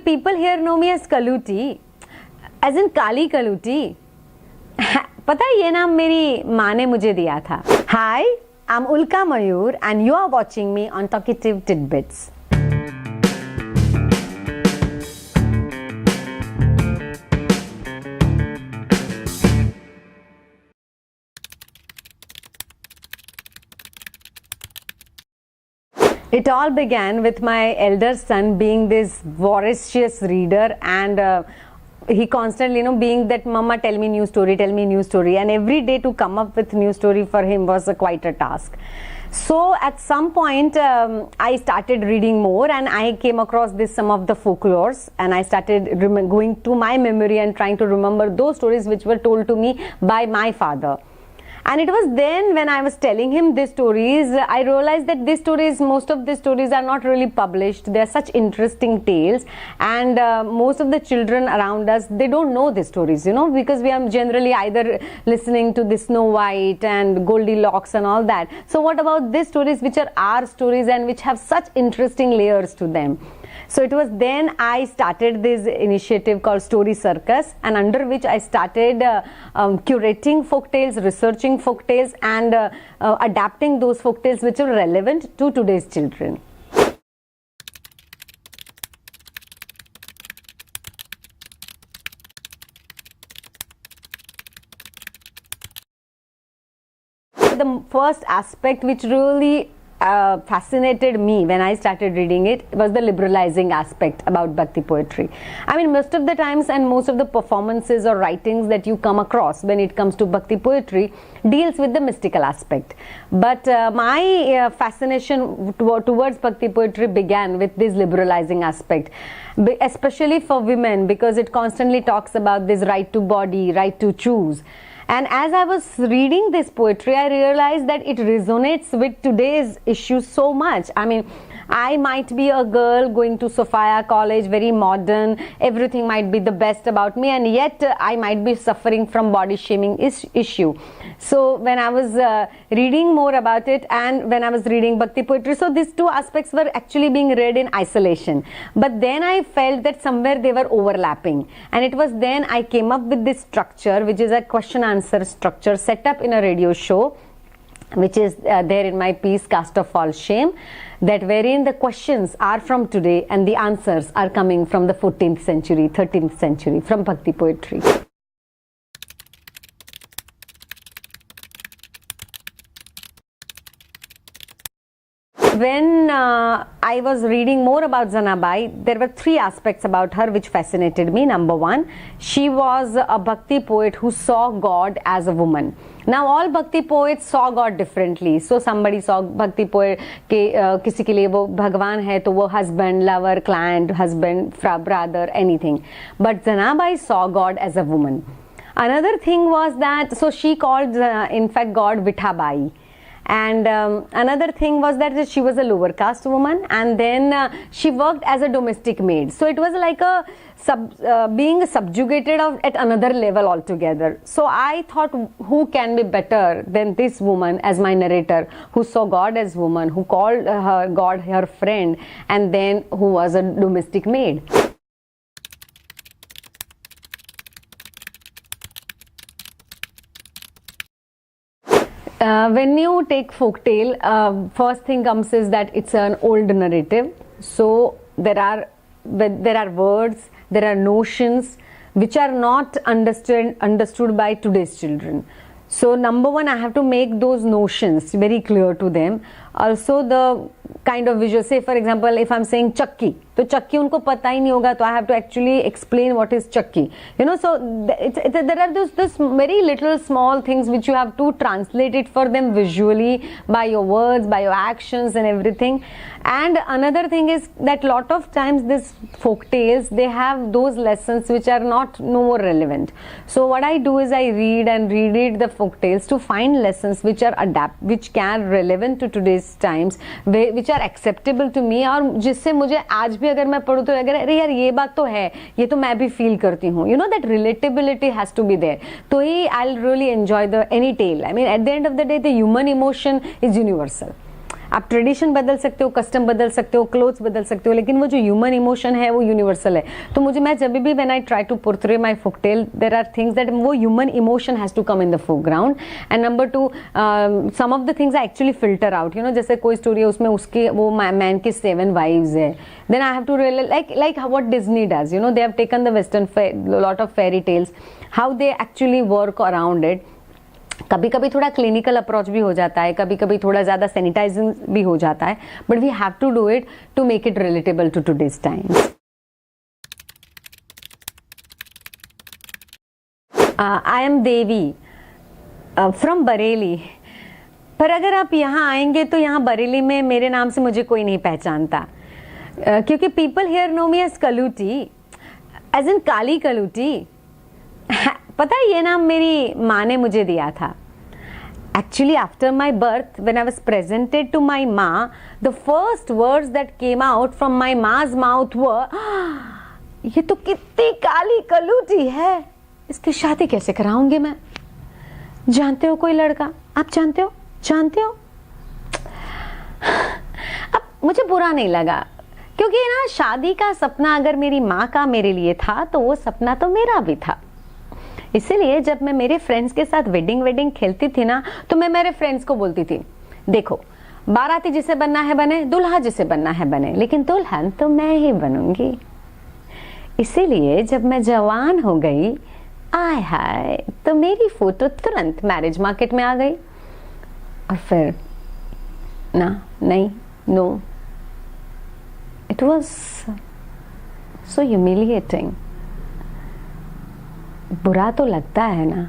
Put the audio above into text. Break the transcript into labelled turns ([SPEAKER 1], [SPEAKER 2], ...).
[SPEAKER 1] People here know me as Kaluti, as in Kali Kaluti. पता है ये नाम मेरी माँ ने मुझे दिया था. Hi, I'm Ulka Mayur and you are watching me on Talkietive Tidbits. It all began with my elder son being this voracious reader, and he constantly, being that mama, tell me new story, and every day to come up with new story for him was quite a task. So at some point I started reading more, and I came across some of the folklores, and I started going to my memory and trying to remember those stories which were told to me by my father. And it was then when I was telling him these stories, I realized that most of these stories are not really published. They are such interesting tales, and most of the children around us, they don't know these stories, because we are generally either listening to the Snow White and Goldilocks and all that. So what about these stories which are our stories and which have such interesting layers to them? So it was then I started this initiative called Story Circus, and under which I started curating folktales, researching folktales, and adapting those folktales which are relevant to today's children. The first aspect which really fascinated me when I started reading it was the liberalizing aspect about Bhakti poetry. I mean, most of the times and most of the performances or writings that you come across when it comes to Bhakti poetry deals with the mystical aspect. But my fascination towards Bhakti poetry began with this liberalizing aspect, especially for women, because it constantly talks about this right to body, right to choose. And as I was reading this poetry, I realized that it resonates with today's issues so much. I mean, I might be a girl going to Sophia College, very modern, everything might be the best about me, and yet I might be suffering from body shaming issue. So when I was reading more about it, and when I was reading Bhakti poetry, so these two aspects were actually being read in isolation. But then I felt that somewhere they were overlapping, and it was then I came up with this structure, which is a question-answer structure set up in a radio show, which is there in my piece Cast of False Shame, that wherein the questions are from today and the answers are coming from the 14th century, 13th century, from Bhakti poetry. When I was reading more about Janabai, there were three aspects about her which fascinated me. Number one, she was a Bhakti poet who saw God as a woman. Now all Bhakti poets saw God differently. So somebody saw Bhakti poet के किसी के लिए वो भगवान है तो वो husband, lover, client, husband, brother, anything. But Janabai saw God as a woman. Another thing was that, so she called in fact God Vithabai. And another thing was that she was a lower caste woman, and then she worked as a domestic maid. So it was like a being subjugated at another level altogether. So I thought, who can be better than this woman as my narrator, who saw God as woman, who called her God her friend, and then who was a domestic maid. When you take folktale, first thing comes is that it's an old narrative. So there are words, there are notions which are not understood by today's children. So number one, I have to make those notions very clear to them. Also the kind of visual, say for example, if I'm saying chakki, तो चक्की उनको पता ही नहीं होगा, तो I have to actually explain what is चक्की. So there are those very little small things which you have to translate it for them visually by your words, by your actions and everything. And another thing is that lot of times these folk tales, they have those lessons which are no more relevant. So what I do is I read and reread the folk tales to find lessons which are which can relevant to today's times, which are acceptable to me, और जिससे मुझे आज भी अगर मैं पढ़ूँ तो अगर अरे यार ये बात तो है, ये तो मैं भी फील करती हूँ, that relatability has to be there. तो ही I'll really enjoy any tale. I mean, at the end of the day, the human emotion is universal. आप ट्रेडिशन बदल सकते हो, कस्टम बदल सकते हो, क्लोथ्स बदल सकते हो, लेकिन वो जो ह्यूमन इमोशन है वो यूनिवर्सल है। तो मुझे, मैं जब भी when I try to portray my folktale, there are things that वो human emotion has to come in the foreground. And number 2, some of the things I actually filter out, जैसे कोई स्टोरी है उसमें उसके वो मैन की 7 wives है, then I have to realise like what Disney does, they have taken the western lot of fairy tales, how they actually work around it. कभी कभी थोड़ा क्लिनिकल अप्रोच भी हो जाता है, कभी कभी थोड़ा ज्यादा सैनिटाइजिंग भी हो जाता है, but we have to do it to make it relatable to today's times. I am Devi from Bareilly, पर अगर आप यहाँ आएंगे तो यहाँ बरेली में मेरे नाम से मुझे कोई नहीं पहचानता, क्योंकि people here know me as कलूटी, एज इन काली कलूटी। पता है, ये नाम मेरी माँ ने मुझे दिया था। Actually after my birth, when I was presented to my माँ, the first words that came out from my माज माउथ वर, ये तो कितनी काली कलूटी है, इसकी शादी कैसे कराऊंगी मैं? जानते हो कोई लड़का? आप जानते हो? अब मुझे बुरा नहीं लगा, क्योंकि ना शादी का सपना अगर मेरी माँ का मेरे लिए था तो वो सपना तो मेरा भी था। इसीलिए जब मैं मेरे फ्रेंड्स के साथ वेडिंग खेलती थी ना, तो मैं मेरे फ्रेंड्स को बोलती थी, देखो बाराती जिसे बनना है बने, दुल्हा जिसे बनना है बने, लेकिन दुल्हन तो मैं ही बनूंगी। इसीलिए जब मैं जवान हो गई, आय हाय, तो मेरी फोटो तुरंत मैरिज मार्केट में आ गई। और फिर no, it was so humiliating. बुरा तो लगता है ना,